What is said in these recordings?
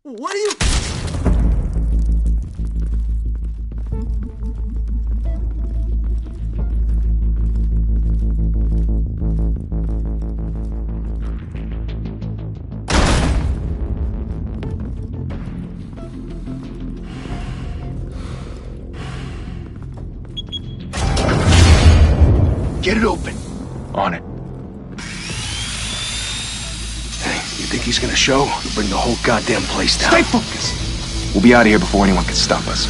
What are you... Get it open. On it. Hey, you think he's gonna show? He'll bring the whole goddamn place down. Stay focused. We'll be out of here before anyone can stop us.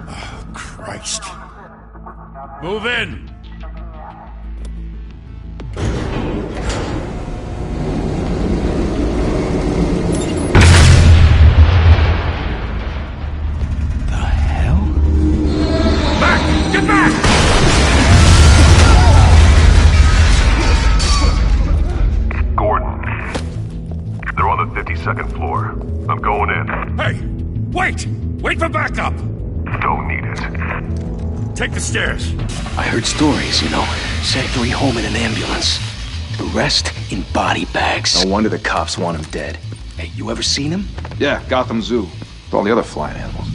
Oh, Christ. Move in! Second floor. I'm going in. Hey! Wait! Wait for backup! Don't need it. Take the stairs. I heard stories, you know. Sent 3 home in an ambulance. The rest in body bags. No wonder the cops want him dead. Hey, you ever seen him? Yeah, Gotham Zoo. With all the other flying animals.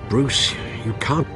Bruce, you can't...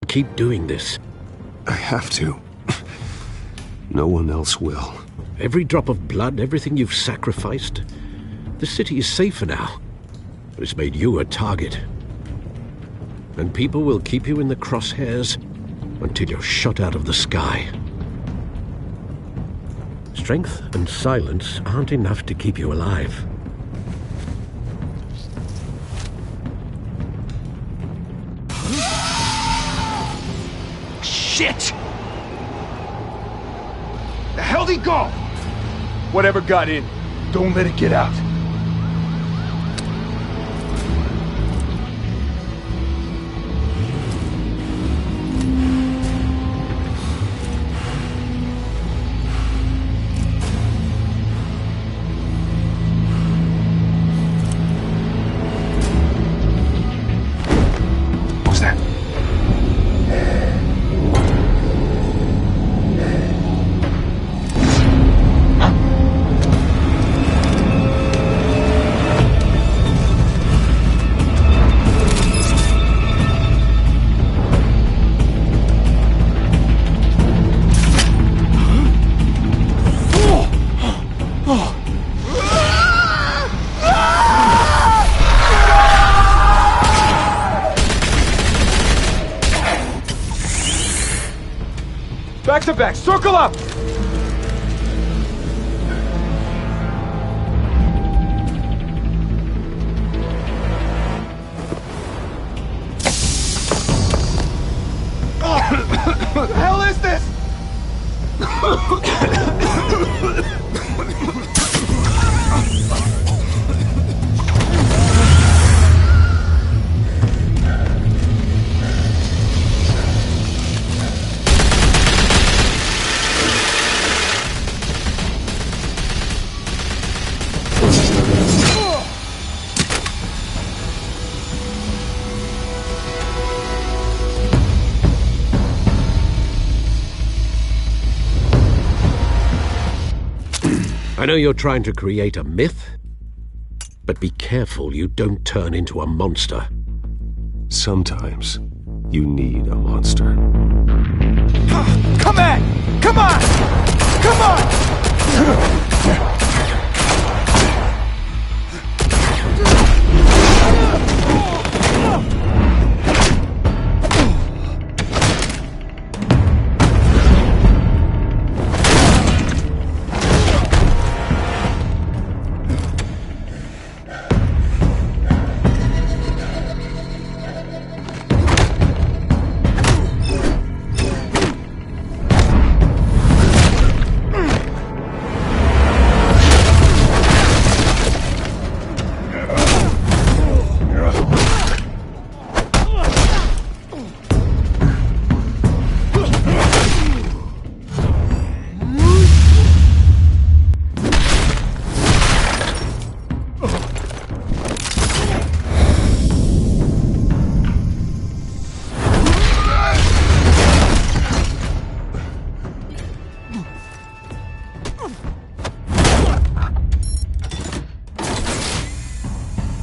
Keep doing this. I have to. No one else will. Every drop of blood, everything you've sacrificed. The city is safer now. But it's made you a target. And people will keep you in the crosshairs until you're shot out of the sky. Strength and silence aren't enough to keep you alive. Shit! The hell'd he go? Whatever got in, don't let it get out. Back to back, circle up! What the hell is this? I know you're trying to create a myth, but be careful you don't turn into a monster. Sometimes you need a monster. Come on! Come on! Come on!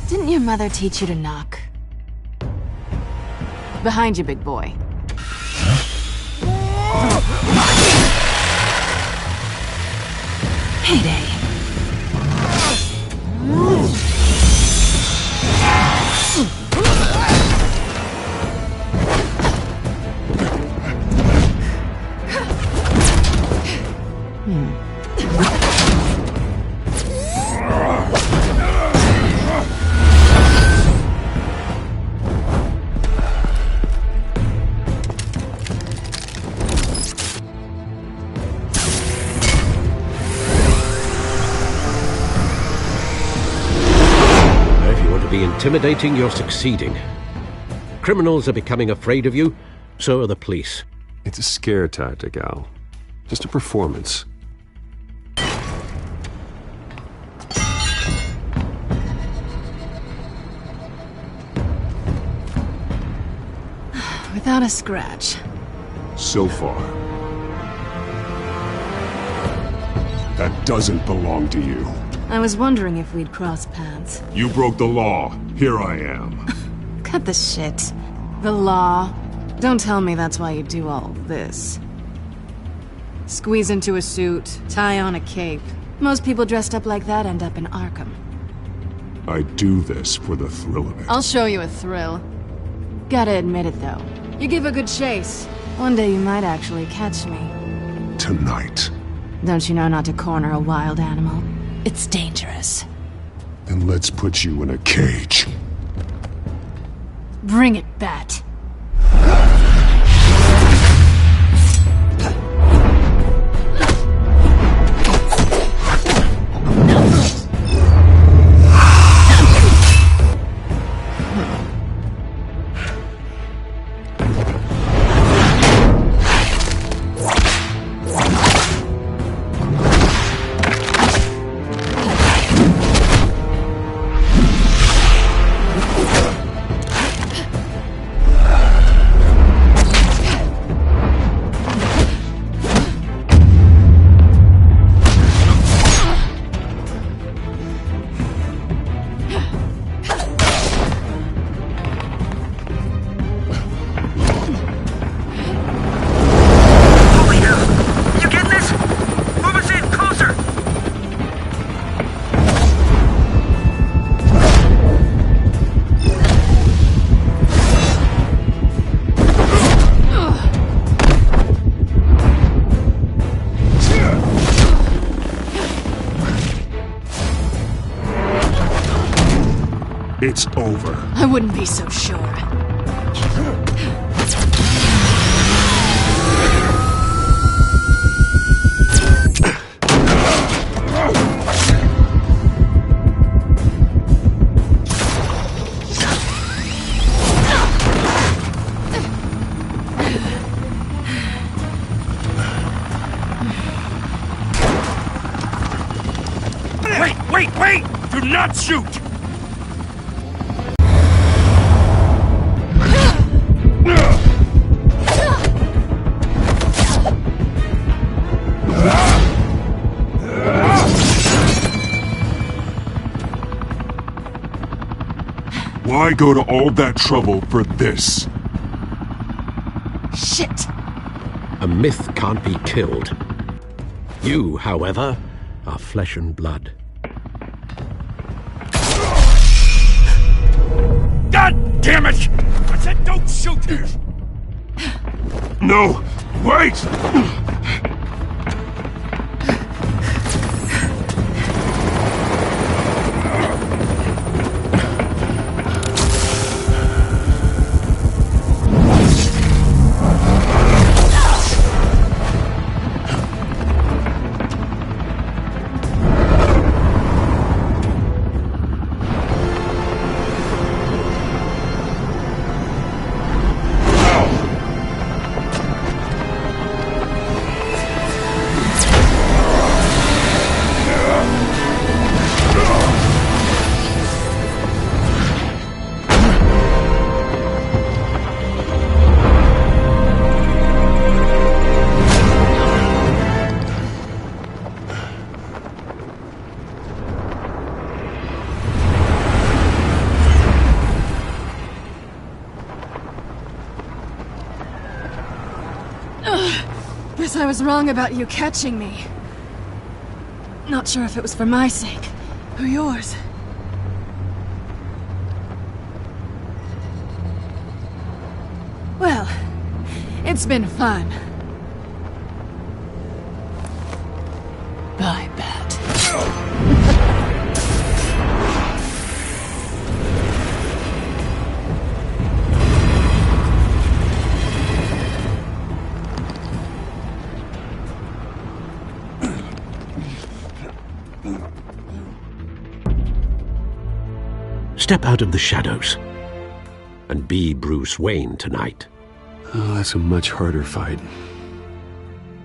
Didn't your mother teach you to knock? Behind you, big boy. Heyday. Intimidating, you're succeeding. Criminals are becoming afraid of you, so are the police. It's a scare tactic, Al. Just a performance. Without a scratch. So far. That doesn't belong to you. I was wondering if we'd cross paths. You broke the law. Here I am. Cut the shit. The law. Don't tell me that's why you do all this. Squeeze into a suit, tie on a cape. Most people dressed up like that end up in Arkham. I do this for the thrill of it. I'll show you a thrill. Gotta admit it, though. You give a good chase. One day you might actually catch me. Tonight. Don't you know not to corner a wild animal? It's dangerous. Then let's put you in a cage. Bring it, Bat. It's over. I wouldn't be so sure. Wait! Do not shoot! Why go to all that trouble for this? Shit! A myth can't be killed. You, however, are flesh and blood. God damn it! I said don't shoot! No! Wait! Guess I was wrong about you catching me. Not sure if it was for my sake, or yours. Well, it's been fun. Bye, Bat. Step out of the shadows and be Bruce Wayne tonight. Oh, that's a much harder fight.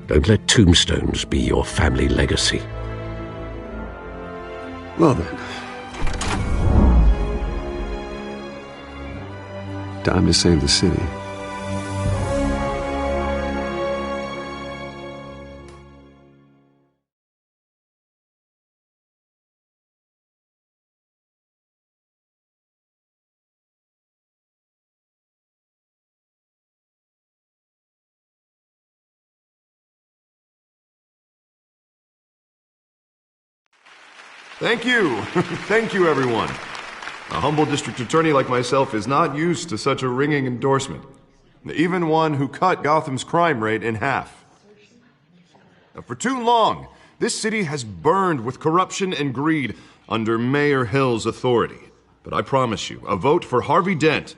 Don't let tombstones be your family legacy. Well then. Time to save the city. Thank you. Thank you, everyone. A humble district attorney like myself is not used to such a ringing endorsement. Even one who cut Gotham's crime rate in half. For too long, this city has burned with corruption and greed under Mayor Hill's authority. But I promise you, a vote for Harvey Dent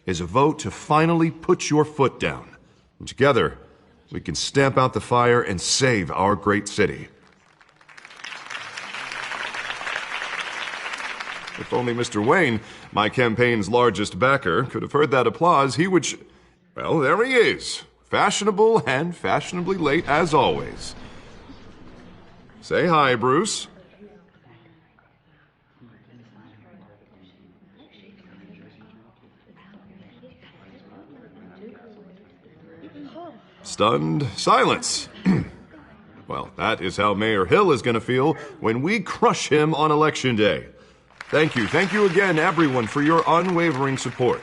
is a vote to finally put your foot down. And together, we can stamp out the fire and save our great city. If only Mr. Wayne, my campaign's largest backer, could have heard that applause, he would well, there he is. Fashionable and fashionably late as always. Say hi, Bruce. Stunned silence. Well, that is how Mayor Hill is going to feel when we crush him on Election Day. Thank you. Thank you again, everyone, for your unwavering support.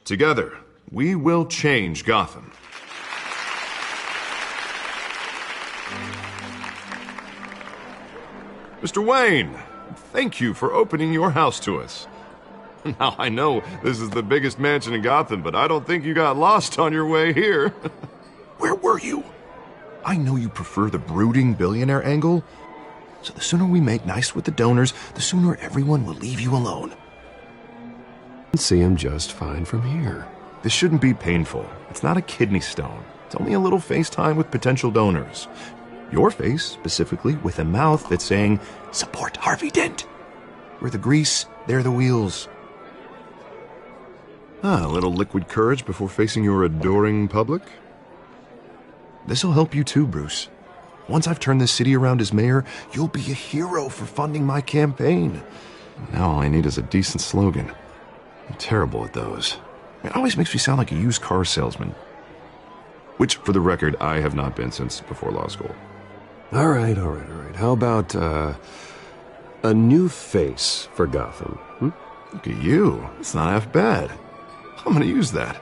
Together, we will change Gotham. Mr. Wayne, thank you for opening your house to us. Now, I know this is the biggest mansion in Gotham, but I don't think you got lost on your way here. Where were you? I know you prefer the brooding billionaire angle, so the sooner we make nice with the donors, the sooner everyone will leave you alone. See him just fine from here. This shouldn't be painful. It's not a kidney stone. It's only a little FaceTime with potential donors. Your face, specifically, with a mouth that's saying, "Support Harvey Dent." We're the grease, they're the wheels. A little liquid courage before facing your adoring public. This'll help you too, Bruce. Once I've turned this city around as mayor, you'll be a hero for funding my campaign. Now all I need is a decent slogan. I'm terrible at those. It always makes me sound like a used car salesman. Which, for the record, I have not been since before law school. All right. How about, a new face for Gotham? Look at you. It's not half bad. I'm gonna use that.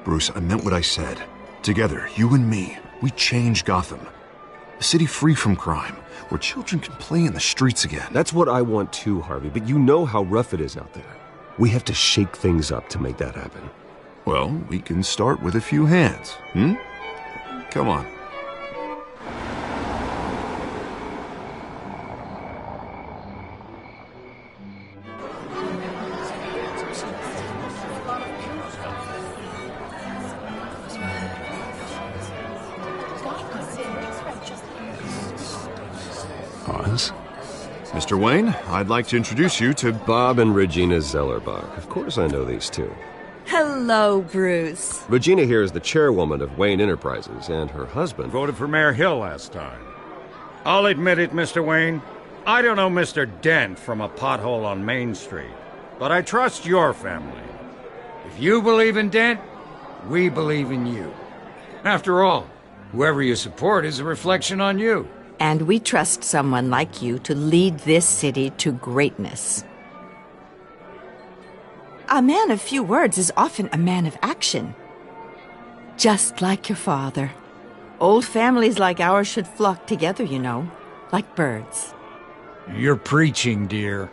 Bruce, I meant what I said. Together, you and me, we change Gotham. A city free from crime, where children can play in the streets again. That's what I want too, Harvey, but you know how rough it is out there. We have to shake things up to make that happen. Well, we can start with a few hands, Come on. Pause. Mr. Wayne, I'd like to introduce you to Bob and Regina Zellerbach. Of course I know these two. Hello, Bruce. Regina here is the chairwoman of Wayne Enterprises, and her husband Voted for Mayor Hill last time. I'll admit it, Mr. Wayne. I don't know Mr. Dent from a pothole on Main Street, but I trust your family. If you believe in Dent, we believe in you. After all, whoever you support is a reflection on you. And we trust someone like you to lead this city to greatness. A man of few words is often a man of action. Just like your father. Old families like ours should flock together, you know, like birds. You're preaching, dear.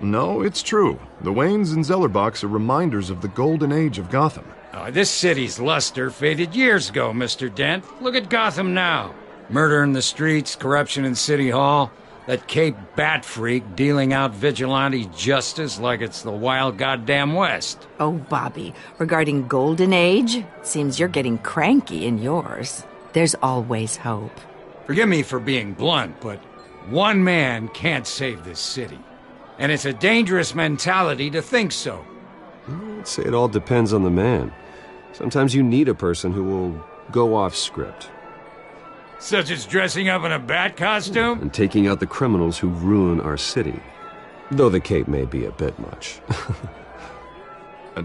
No, it's true. The Waynes and Zellerbachs are reminders of the golden age of Gotham. This city's luster faded years ago, Mr. Dent. Look at Gotham now. Murder in the streets, corruption in City Hall, that Cape Bat freak dealing out vigilante justice like it's the wild goddamn West. Oh, Bobby, regarding Golden Age, seems you're getting cranky in yours. There's always hope. Forgive me for being blunt, but one man can't save this city. And it's a dangerous mentality to think so. I'd say it all depends on the man. Sometimes you need a person who will go off script. Such as dressing up in a bat costume? And taking out the criminals who ruin our city. Though the cape may be a bit much.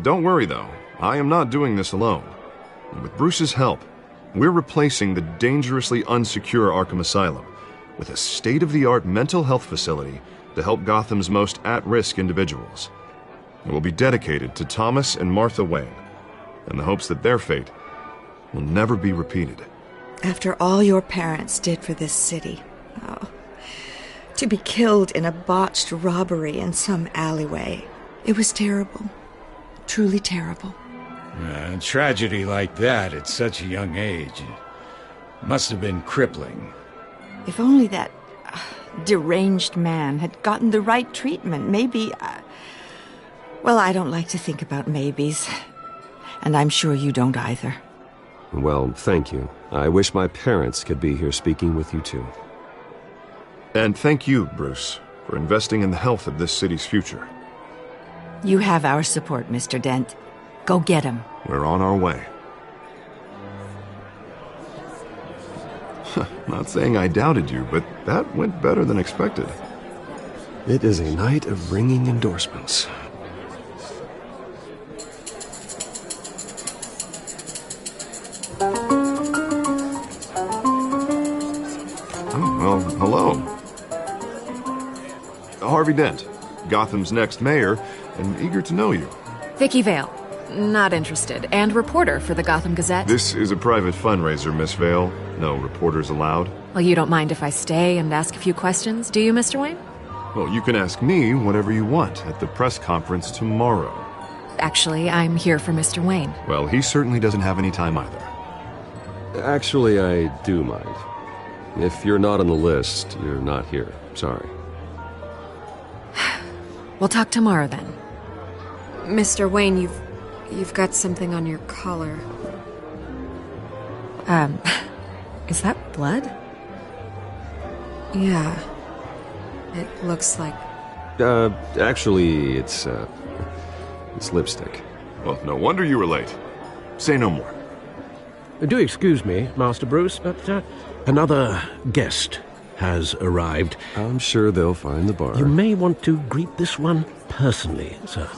Don't worry, though. I am not doing this alone. With Bruce's help, we're replacing the dangerously unsecure Arkham Asylum with a state-of-the-art mental health facility to help Gotham's most at-risk individuals. It will be dedicated to Thomas and Martha Wayne, in the hopes that their fate will never be repeated. After all your parents did for this city, To be killed in a botched robbery in some alleyway. It was terrible. Truly terrible. A tragedy like that at such a young age must have been crippling. If only that deranged man had gotten the right treatment, maybe... well, I don't like to think about maybes. And I'm sure you don't either. Well, thank you. I wish my parents could be here speaking with you too. And thank you, Bruce, for investing in the health of this city's future. You have our support, Mr. Dent. Go get him. We're on our way. Not saying I doubted you, but that went better than expected. It is a night of ringing endorsements. Oh, well, hello. Harvey Dent, Gotham's next mayor, and eager to know you. Vicky Vale. Not interested. And reporter for the Gotham Gazette. This is a private fundraiser, Miss Vale. No reporters allowed. Well, you don't mind if I stay and ask a few questions, do you, Mr. Wayne? Well, you can ask me whatever you want at the press conference tomorrow. Actually, I'm here for Mr. Wayne. Well, he certainly doesn't have any time either. Actually, I do mind. If you're not on the list, you're not here. Sorry. We'll talk tomorrow then. Mr. Wayne, you've got something on your collar. Is that blood? Yeah. It looks like... Actually, it's lipstick. Well, no wonder you were late. Say no more. Do excuse me, Master Bruce, but another guest has arrived. I'm sure they'll find the bar. You may want to greet this one personally, sir.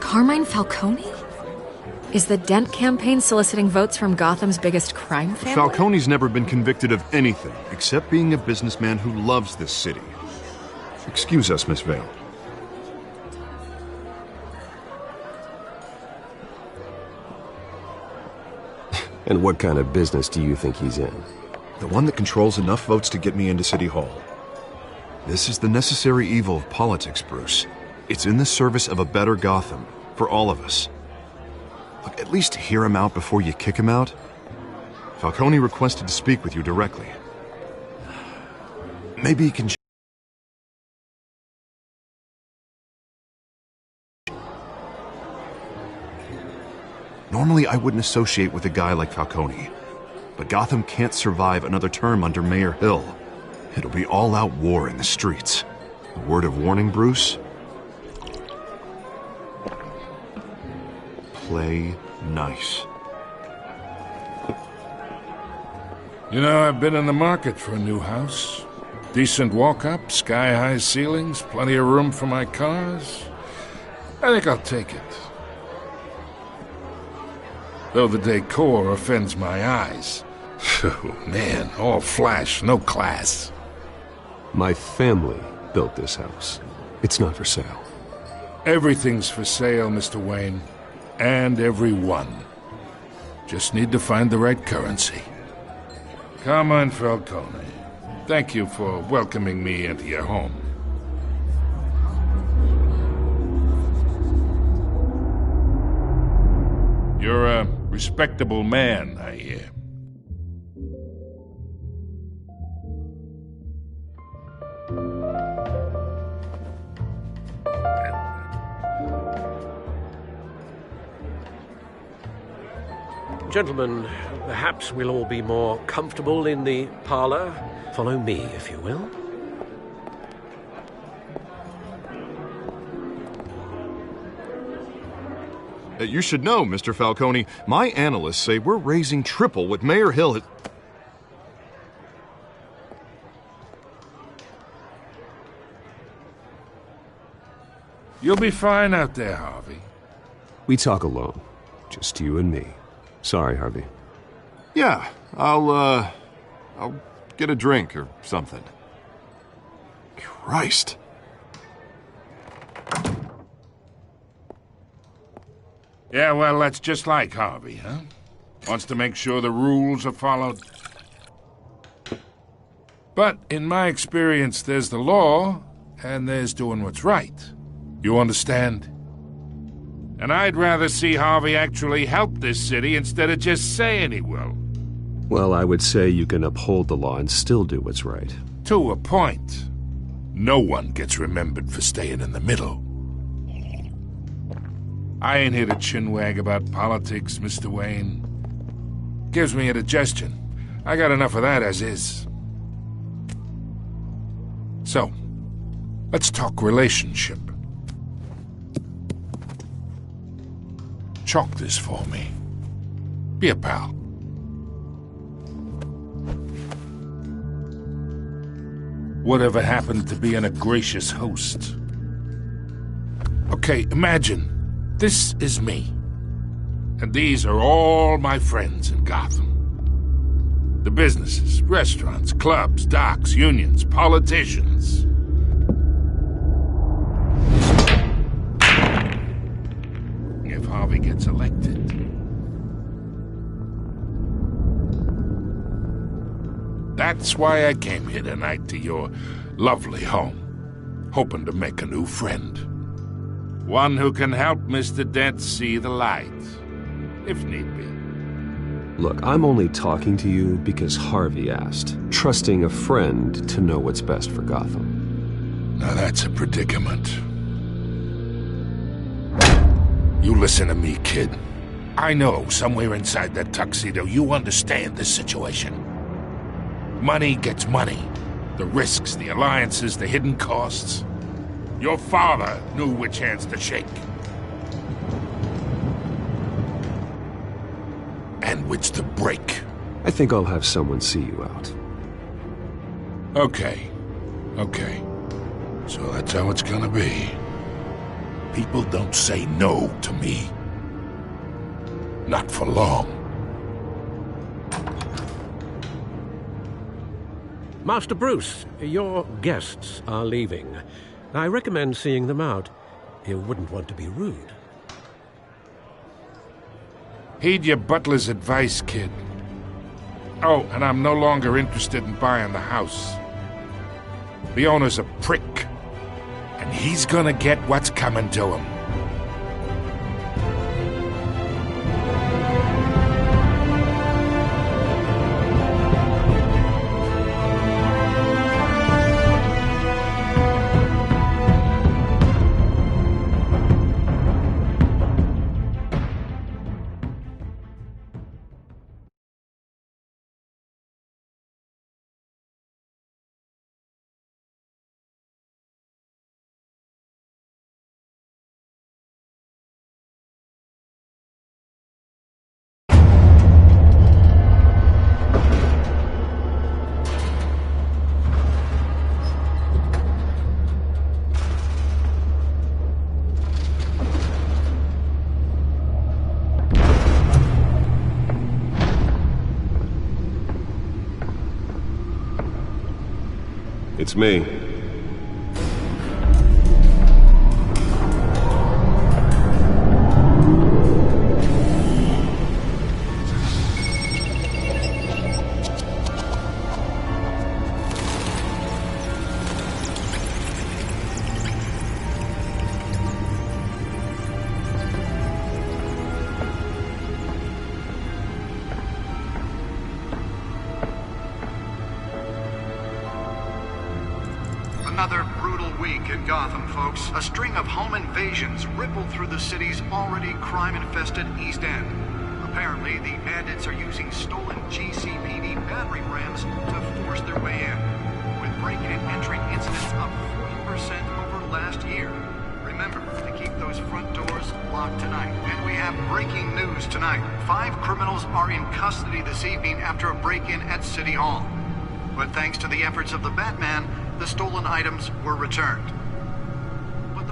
Carmine Falcone? Is the Dent campaign soliciting votes from Gotham's biggest crime family? Falcone's never been convicted of anything except being a businessman who loves this city. Excuse us, Miss Vale. And what kind of business do you think he's in? The one that controls enough votes to get me into City Hall. This is the necessary evil of politics, Bruce. It's in the service of a better Gotham, for all of us. Look, at least hear him out before you kick him out. Falcone requested to speak with you directly. Maybe he can... Normally, I wouldn't associate with a guy like Falcone. But Gotham can't survive another term under Mayor Hill. It'll be all-out war in the streets. A word of warning, Bruce? Play nice. You know, I've been in the market for a new house. Decent walk-up, sky-high ceilings, plenty of room for my cars. I think I'll take it. Though the decor offends my eyes. Oh, man, all flash, no class. My family built this house. It's not for sale. Everything's for sale, Mr. Wayne. And everyone. Just need to find the right currency. Carmine Falcone, thank you for welcoming me into your home. You're a respectable man, I hear. Gentlemen, perhaps we'll all be more comfortable in the parlor. Follow me, if you will. You should know, Mr. Falcone, my analysts say we're raising triple what Mayor Hill has... You'll be fine out there, Harvey. We talk alone. Just you and me. Sorry, Harvey. Yeah, I'll get a drink or something. Christ. Yeah, well, that's just like Harvey, huh? Wants to make sure the rules are followed. But in my experience, there's the law, and there's doing what's right. You understand? And I'd rather see Harvey actually help this city instead of just saying he will. Well, I would say you can uphold the law and still do what's right. To a point. No one gets remembered for staying in the middle. I ain't here to chinwag about politics, Mr. Wayne. Gives me indigestion. I got enough of that as is. So, let's talk relationship. Chalk this for me. Be a pal. Whatever happened to being a gracious host? Okay, imagine. This is me. And these are all my friends in Gotham. The businesses, restaurants, clubs, docks, unions, politicians. If Harvey gets elected. That's why I came here tonight to your lovely home, hoping to make a new friend. One who can help Mr. Dent see the light, if need be. Look, I'm only talking to you because Harvey asked, trusting a friend to know what's best for Gotham. Now that's a predicament. You listen to me, kid. I know somewhere inside that tuxedo you understand this situation. Money gets money. The risks, the alliances, the hidden costs. Your father knew which hands to shake. And which to break. I think I'll have someone see you out. Okay. So that's how it's gonna be. People don't say no to me. Not for long. Master Bruce, your guests are leaving. I recommend seeing them out. You wouldn't want to be rude. Heed your butler's advice, kid. Oh, and I'm no longer interested in buying the house. The owner's a prick, and he's gonna get what's coming to him. It's me. Another brutal week in Gotham, folks. A string of home invasions rippled through the city's already crime-infested East End. Apparently, the bandits are using stolen GCPD battering rams to force their way in, with break-in and entering incidents up 40% over last year. Remember to keep those front doors locked tonight. And we have breaking news tonight. 5 criminals are in custody this evening after a break-in at City Hall. But thanks to the efforts of the Batman, the stolen items were returned.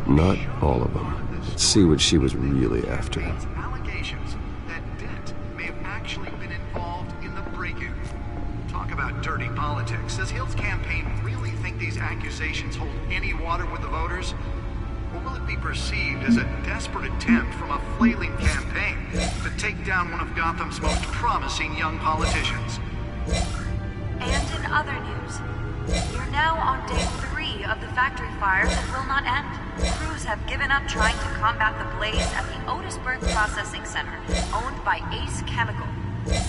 Not all of them. Let's see what she was really after. Allegations that Dent may have actually been involved in the break-in. Talk about dirty politics. Does Hill's campaign really think these accusations hold any water with the voters? Or will it be perceived as a desperate attempt from a flailing campaign to take down one of Gotham's most promising young politicians? And in other news, You're now on day 3 of the factory fire that will not end. Crews have given up trying to combat the blaze at the Otisburg Processing Center, owned by Ace Chemical.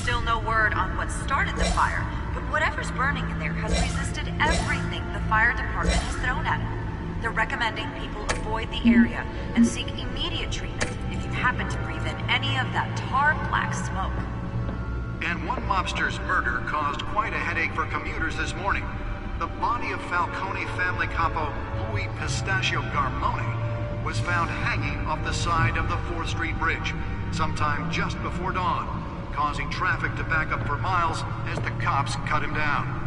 Still no word on what started the fire, but whatever's burning in there has resisted everything the fire department has thrown at it. They're recommending people avoid the area and seek immediate treatment if you happen to breathe in any of that tar black smoke. And one mobster's murder caused quite a headache for commuters this morning. The body of Falcone family capo Louis Pistachio Garmone was found hanging off the side of the 4th Street Bridge sometime just before dawn, causing traffic to back up for miles as the cops cut him down.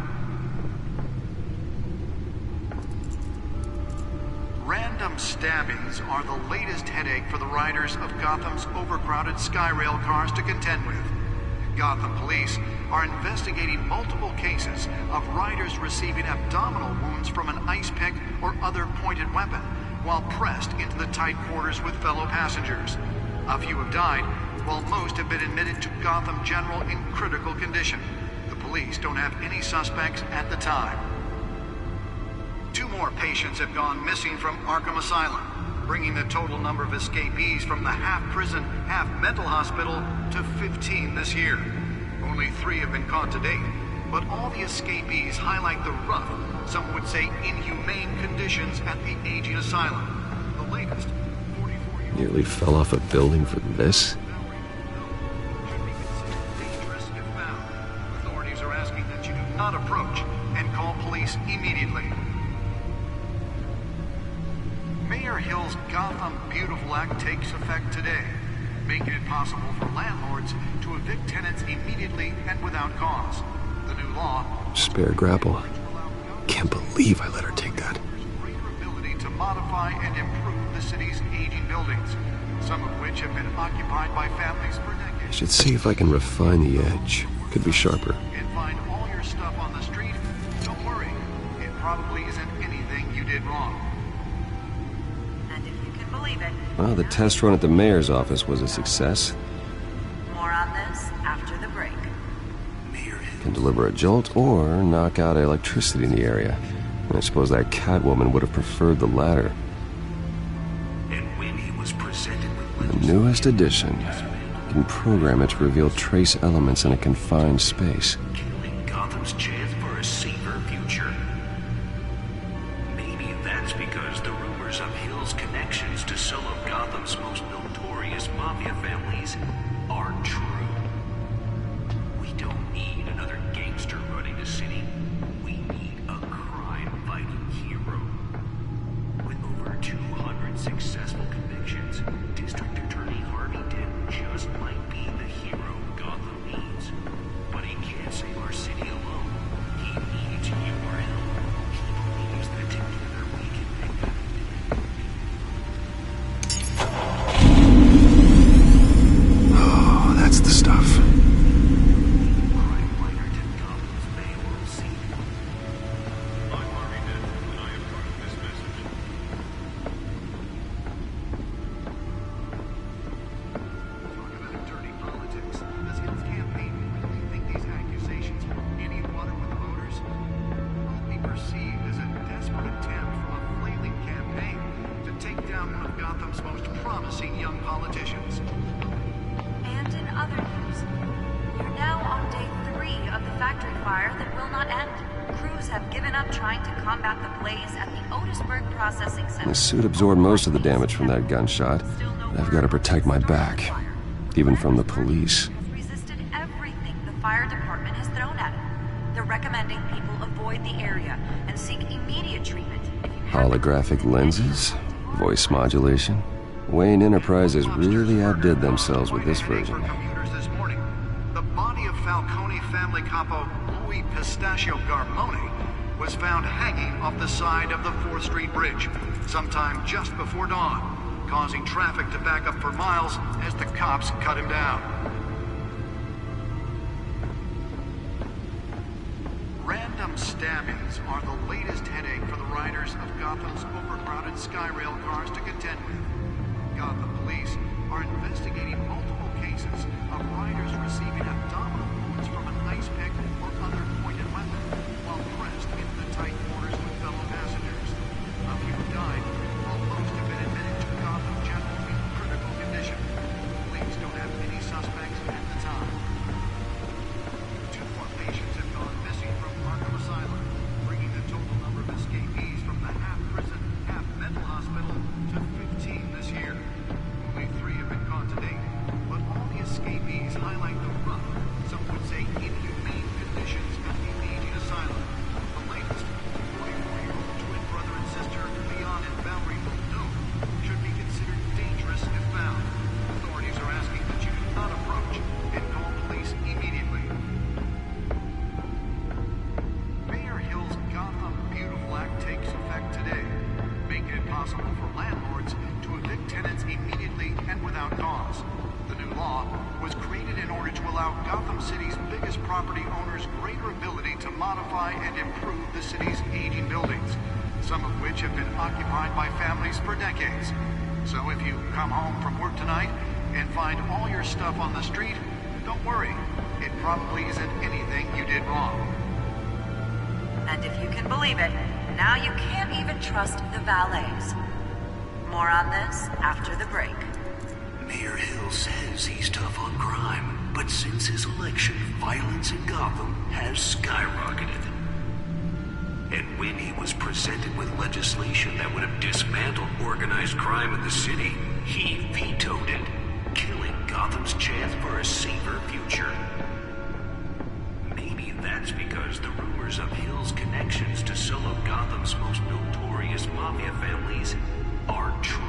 Random stabbings are the latest headache for the riders of Gotham's overcrowded Skyrail cars to contend with. Gotham police are investigating multiple cases of riders receiving abdominal wounds from an ice pick or other pointed weapon while pressed into the tight quarters with fellow passengers. A few have died, while most have been admitted to Gotham General in critical condition. The police don't have any suspects at the time. 2 more patients have gone missing from Arkham Asylum, bringing the total number of escapees from the half-prison, half-mental hospital to 15 this year. Only 3 have been caught to date, but all the escapees highlight the rough, some would say inhumane conditions at the aging asylum. The latest, 44-year-old... Nearly fell off a building for this? Dangerous if found. Authorities are asking that you do not approach and call police immediately. Mayor Hill's Gotham Beautiful Act takes effect today, making it possible for landlords to evict tenants immediately and without cause. The new law... Spare grapple. Can't believe I let her take that. ...greater ability to modify and improve the city's aging buildings, some of which have been occupied by families for decades. I should see if I can refine the edge. Could be sharper. And find all your stuff on the street? Don't worry. It probably isn't anything you did wrong. Well, the test run at the mayor's office was a success. More on this after the break. Can deliver a jolt or knock out electricity in the area. And I suppose that Catwoman would have preferred the latter. And when he was presented with The newest addition. You can program it to reveal trace elements in a confined space. killing Gotham's chance for a safer future. Maybe that's because the rumors of Hill's connections to some of Gotham's most notorious mafia families aren't true. We don't need another gangster running the city. We need a crime-fighting hero. With over 200 successful convictions, District Attorney Harvey Dent just might be the hero Gotham needs. But he can't save our city alone. He needs your help. He believes that together we can make that Oh, that's the stuff. crime fighter to Gotham's Bay will see. I'm Harvey Dent, and I am part of this message. Talk about dirty politics. Does Hill's campaign really think these accusations hold any water with the voters? Will it be perceived as a desperate attempt from a flailing campaign to take down one of Gotham's most promising young politicians? And in other news, you're now on day 3 of the factory fire that will not end. Crews have given up trying to combat the blaze at the Otisburg Processing Center. The suit absorbed most of the damage from that gunshot. I've got to protect my back, even from the police. Resisted everything the fire department has thrown at it. They're recommending people avoid the area and seek immediate treatment. If you have Holographic lenses? Voice modulation? Wayne Enterprises really outdid themselves with this version. For commuters this morning, the body of Falcone family capo Louis Pistachio Garmone was found hanging off the side of the 4th Street Bridge sometime just before dawn, causing traffic to back up for miles as the cops cut him down. Random stabbings are the latest headache for the riders of Gotham's overcrowded Skyrail cars to contend with. Gotham police are investigating multiple cases of riders receiving abdominal wounds from an ice pick or other pointed weapon while pressed into the tight Gotham City's biggest property owners greater ability to modify and improve the city's aging buildings, some of which have been occupied by families for decades. So if you come home from work tonight and find all your stuff on the street, don't worry. It probably isn't anything you did wrong. And if you can believe it, now you can't even trust the valets. More on this after the break. Mayor Hill says he's tough on crime, but since his election, violence in Gotham has skyrocketed. And when he was presented with legislation that would have dismantled organized crime in the city, he vetoed it, killing Gotham's chance for a safer future. Maybe that's because the rumors of Hill's connections to some of Gotham's most notorious mafia families are true.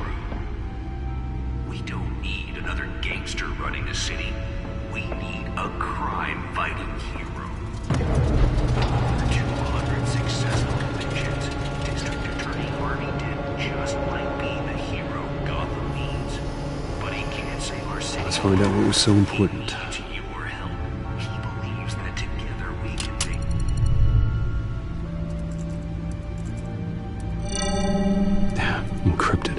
We don't need another gangster running the city. We need a crime-fighting hero. After 200 successful convictions, District Attorney Harvey Dent just might be the hero Gotham needs. But he can't save our city. Let's find out what was so important. He needs your help. He believes that together we can make... Encrypted.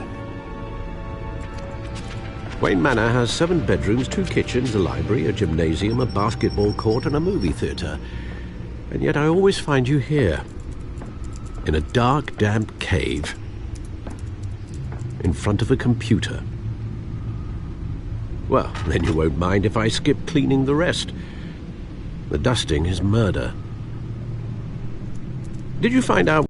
Wayne Manor has 7 bedrooms, 2 kitchens, a library, a gymnasium, a basketball court, and a movie theater. And yet I always find you here, in a dark, damp cave, in front of a computer. Well, then you won't mind if I skip cleaning the rest. The dusting is murder. Did you find out...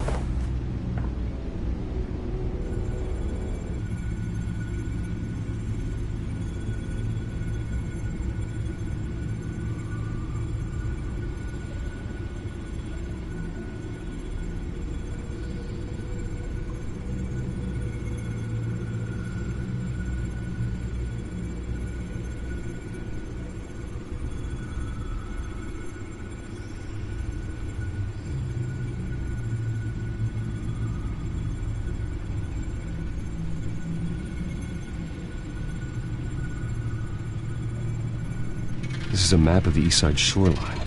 This is a map of the East Side shoreline.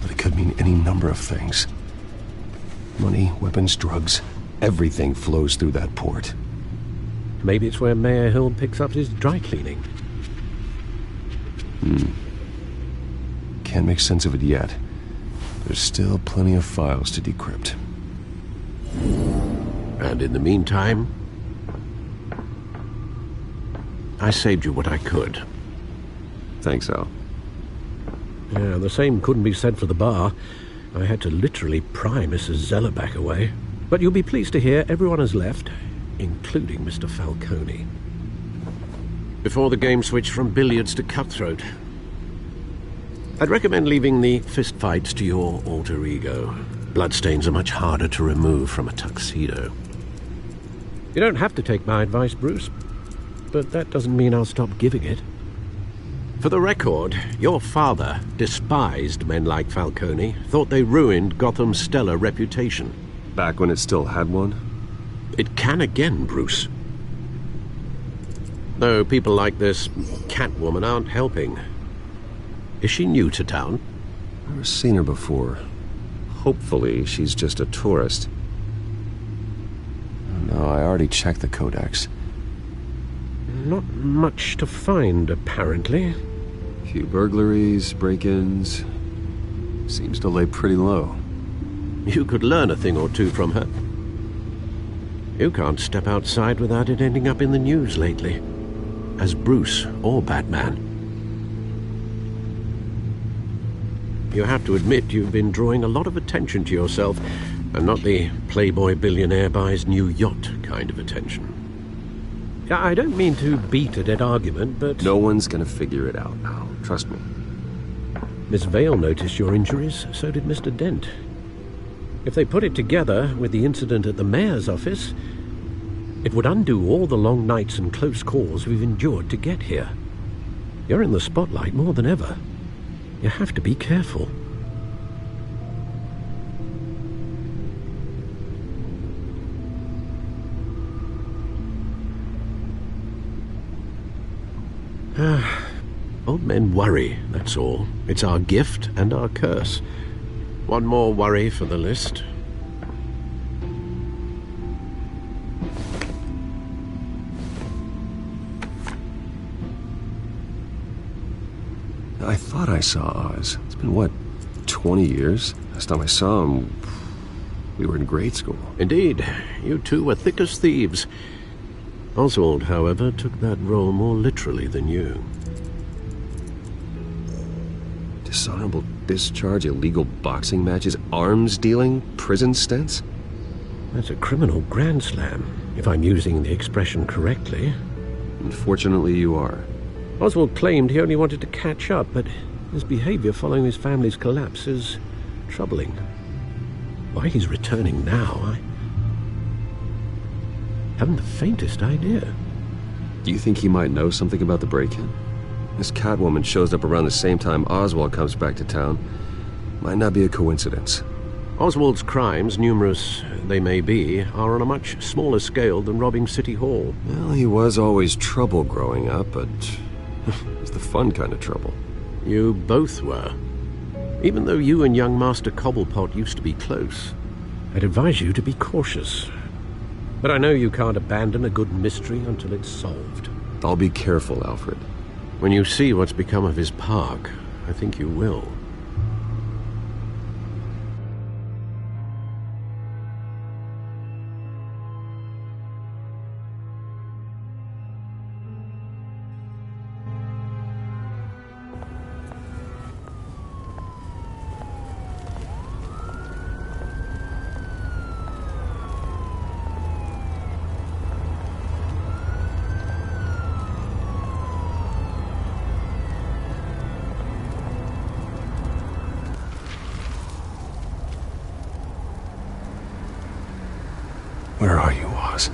But it could mean any number of things. Money, weapons, drugs, everything flows through that port. Maybe it's where Mayor Hill picks up his dry cleaning. Can't make sense of it yet. There's still plenty of files to decrypt. And in the meantime, I saved you what I could. Thanks, Al. Yeah, the same couldn't be said for the bar. I had to literally pry Mrs. Zellerback away. But you'll be pleased to hear everyone has left, including Mr. Falcone. Before the game switched from billiards to cutthroat. I'd recommend leaving the fistfights to your alter ego. Bloodstains are much harder to remove from a tuxedo. You don't have to take my advice, Bruce, but that doesn't mean I'll stop giving it. For the record, your father despised men like Falcone, thought they ruined Gotham's stellar reputation. Back when it still had one? It can again, Bruce. Though people like this Catwoman aren't helping. Is she new to town? I've never seen her before. Hopefully, she's just a tourist. No, I already checked the codex. Not much to find, apparently. Few burglaries, break-ins. Seems to lay pretty low. You could learn a thing or two from her. You can't step outside without it ending up in the news lately. As Bruce or Batman. You have to admit you've been drawing a lot of attention to yourself, and not the playboy billionaire buys new yacht kind of attention. I don't mean to beat a dead argument, but... No one's gonna figure it out now. Trust me. Miss Vale noticed your injuries, so did Mr. Dent. If they put it together with the incident at the mayor's office, it would undo all the long nights and close calls we've endured to get here. You're in the spotlight more than ever. You have to be careful. Old men worry, that's all. It's our gift and our curse. One more worry for the list. I thought I saw Oz. It's been, what, 20 years? Last time I saw him, we were in grade school. Indeed. You two were thick as thieves. Oswald, however, took that role more literally than you. Dishonorable discharge, illegal boxing matches, arms dealing, prison stints? That's a criminal grand slam, if I'm using the expression correctly. Unfortunately, you are. Oswald claimed he only wanted to catch up, but his behavior following his family's collapse is troubling. Why he's returning now, I haven't the faintest idea. Do you think he might know something about the break-in? This Catwoman shows up around the same time Oswald comes back to town. Might not be a coincidence. Oswald's crimes, numerous they may be, are on a much smaller scale than robbing City Hall. Well, he was always trouble growing up, but it's the fun kind of trouble. You both were. Even though you and young Master Cobblepot used to be close, I'd advise you to be cautious. But I know you can't abandon a good mystery until it's solved. I'll be careful, Alfred. When you see what's become of his park, I think you will. Where are you, Oz?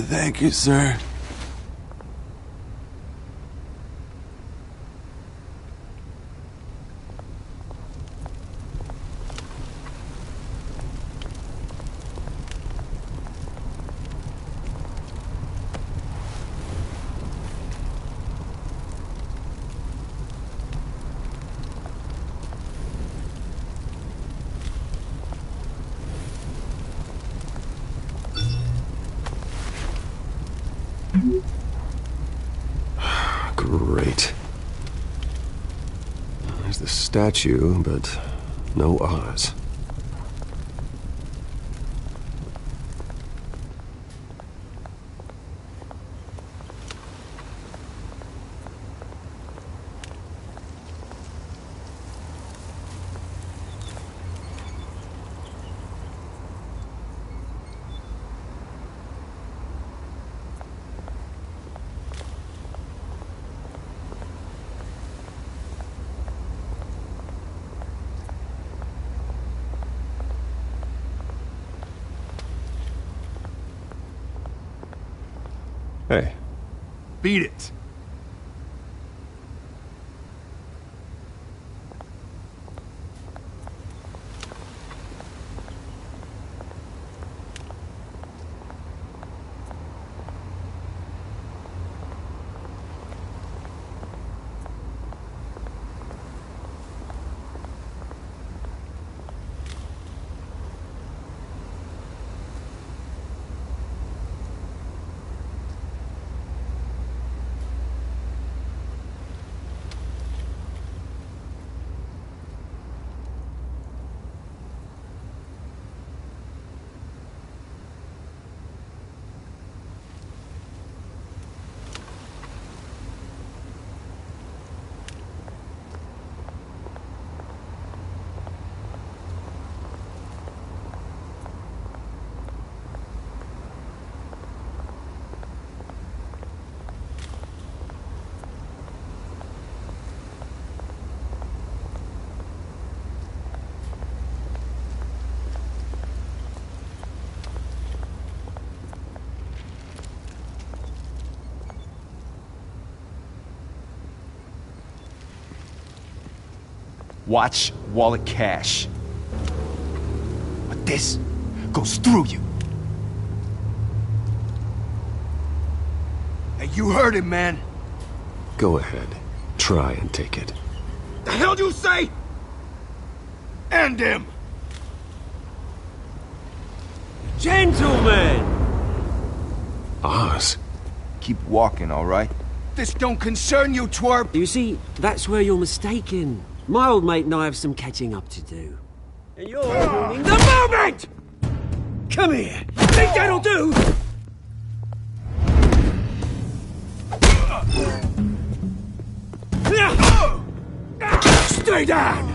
Thank you, sir. Great. There's the statue, but no Oz. Hey. Beat it. Watch wallet cash. But this goes through you. Hey, you heard him, man. Go ahead. Try and take it. The hell do you say? End him! Gentlemen! Oz. Keep walking, all right? This don't concern you, twerp! You see, that's where you're mistaken. My old mate and I have some catching up to do. And you're ruining the moment! Come here! Think that'll do? Stay down!